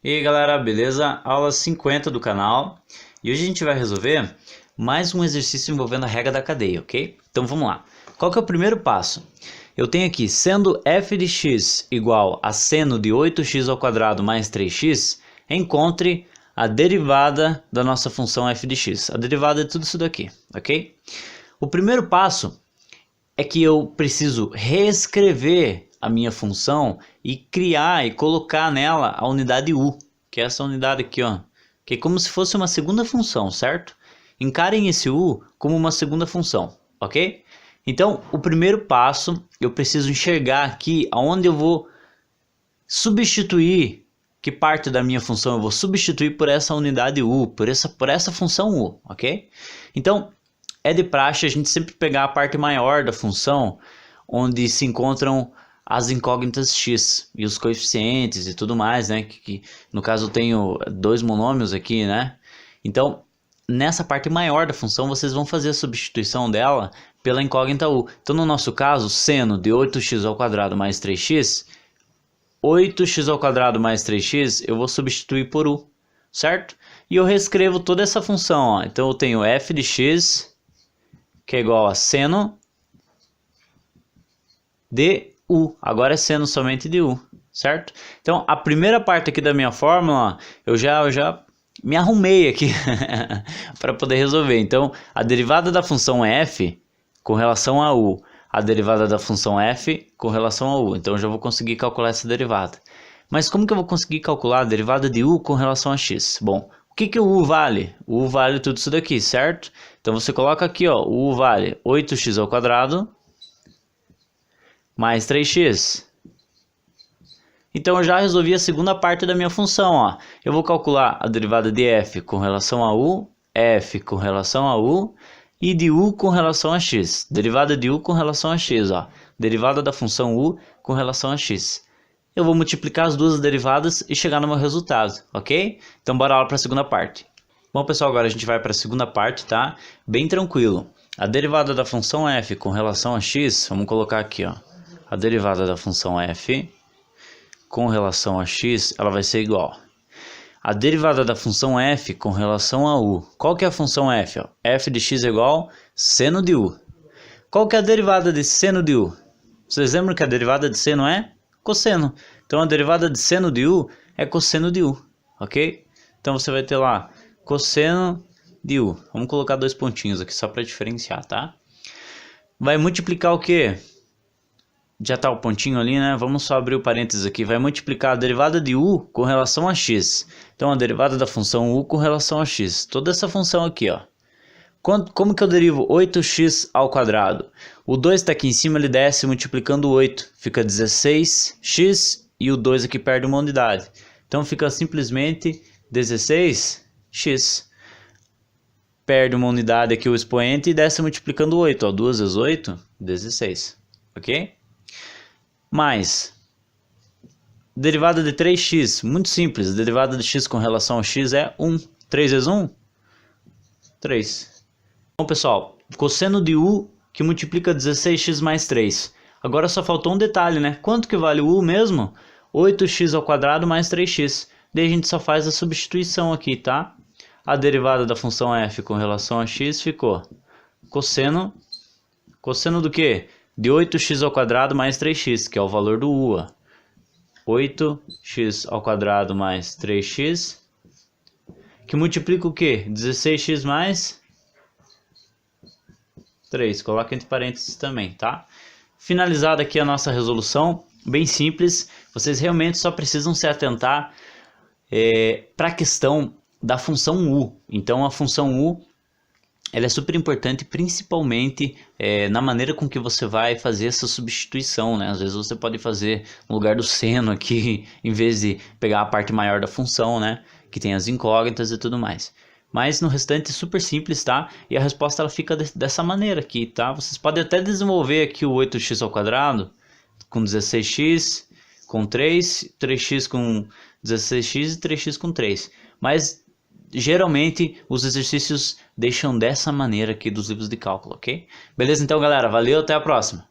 E aí galera, beleza? Aula 50 do canal. E hoje a gente vai resolver mais um exercício envolvendo a regra da cadeia, ok? Então vamos lá. Qual que é o primeiro passo? Eu tenho aqui, sendo f de x igual a seno de 8x ao quadrado mais 3x, encontre a derivada da nossa função f de x. A derivada é tudo isso daqui, ok? O primeiro passo é que eu preciso reescrever a minha função e criar e colocar nela a unidade u, que é essa unidade aqui, ó, que é como se fosse uma segunda função, certo? Encarem esse u como uma segunda função, ok? Então, o primeiro passo, eu preciso enxergar aqui aonde eu vou substituir, que parte da minha função eu vou substituir por essa unidade u, por essa função u, ok? Então, é de praxe a gente sempre pegar a parte maior da função, onde se encontram as incógnitas x e os coeficientes e tudo mais, né? Que no caso eu tenho dois monômios aqui, né? Então, nessa parte maior da função, vocês vão fazer a substituição dela pela incógnita u. Então, no nosso caso, seno de 8x ao quadrado mais 3x, 8x ao quadrado mais 3x, eu vou substituir por u, certo? E eu reescrevo toda essa função, ó. Então, eu tenho f de x, que é igual a seno de u. Agora é seno somente de u, certo? Então, a primeira parte aqui da minha fórmula, eu já me arrumei aqui para poder resolver. Então, a derivada da função f com relação a u, a derivada da função f com relação a u. Então, eu já vou conseguir calcular essa derivada. Mas como que eu vou conseguir calcular a derivada de u com relação a x? Bom, o que o u vale? O u vale tudo isso daqui, certo? Então, você coloca aqui, ó, o u vale 8x ao quadrado mais 3x. Então, eu já resolvi a segunda parte da minha função, ó. Eu vou calcular a derivada de f com relação a u, f com relação a u e de u com relação a x. Derivada de u com relação a x, ó. Derivada da função u com relação a x. Eu vou multiplicar as duas derivadas e chegar no meu resultado, ok? Então, bora lá para a segunda parte. Bom, pessoal, agora a gente vai para a segunda parte, tá? Bem tranquilo. A derivada da função f com relação a x, vamos colocar aqui, ó. A derivada da função f com relação a x, ela vai ser igual a derivada da função f com relação a u. Qual que é a função f? Ó? F de x é igual seno de u. Qual que é a derivada de seno de u? Vocês lembram que a derivada de seno é cosseno. Então, a derivada de seno de u é cosseno de u, ok? Então, você vai ter lá cosseno de u. Vamos colocar dois pontinhos aqui só para diferenciar, tá? Vai multiplicar o quê? Já está o pontinho ali, né? Vamos só abrir o parênteses aqui. Vai multiplicar a derivada de u com relação a x. Então, a derivada da função u com relação a x. Toda essa função aqui, ó. Como que eu derivo 8x ao quadrado? O 2 está aqui em cima, ele desce multiplicando 8. Fica 16x e o 2 aqui perde uma unidade. Então, fica simplesmente 16x. Perde uma unidade aqui o expoente e desce multiplicando 8. Ó, 2 vezes 8, 16. Ok? Mais derivada de 3x, muito simples, a derivada de x com relação a x é 1, 3 vezes 1, 3. Bom, pessoal, cosseno de u que multiplica 16x mais 3. Agora só faltou um detalhe, né? Quanto que vale o u mesmo? 8x ao quadrado mais 3x. Daí a gente só faz a substituição aqui, tá? A derivada da função f com relação a x ficou cosseno do quê? De 8x ao quadrado mais 3x, que é o valor do u. Ó. 8x ao quadrado mais 3x, que multiplica o quê? 16x mais 3. Coloca entre parênteses também, tá? Finalizada aqui a nossa resolução, bem simples. Vocês realmente só precisam se atentar para a questão da função u. Então, a função u ela é super importante, principalmente na maneira com que você vai fazer essa substituição, né? Às vezes você pode fazer no lugar do seno aqui, em vez de pegar a parte maior da função, né? Que tem as incógnitas e tudo mais. Mas no restante é super simples, tá? E a resposta ela fica dessa maneira aqui, tá? Vocês podem até desenvolver aqui o 8x ao quadrado com 16x com 3, 3x com 16x e 3x com 3. Mas geralmente os exercícios deixam dessa maneira aqui dos livros de cálculo, ok? Beleza? Então, galera, valeu, até a próxima!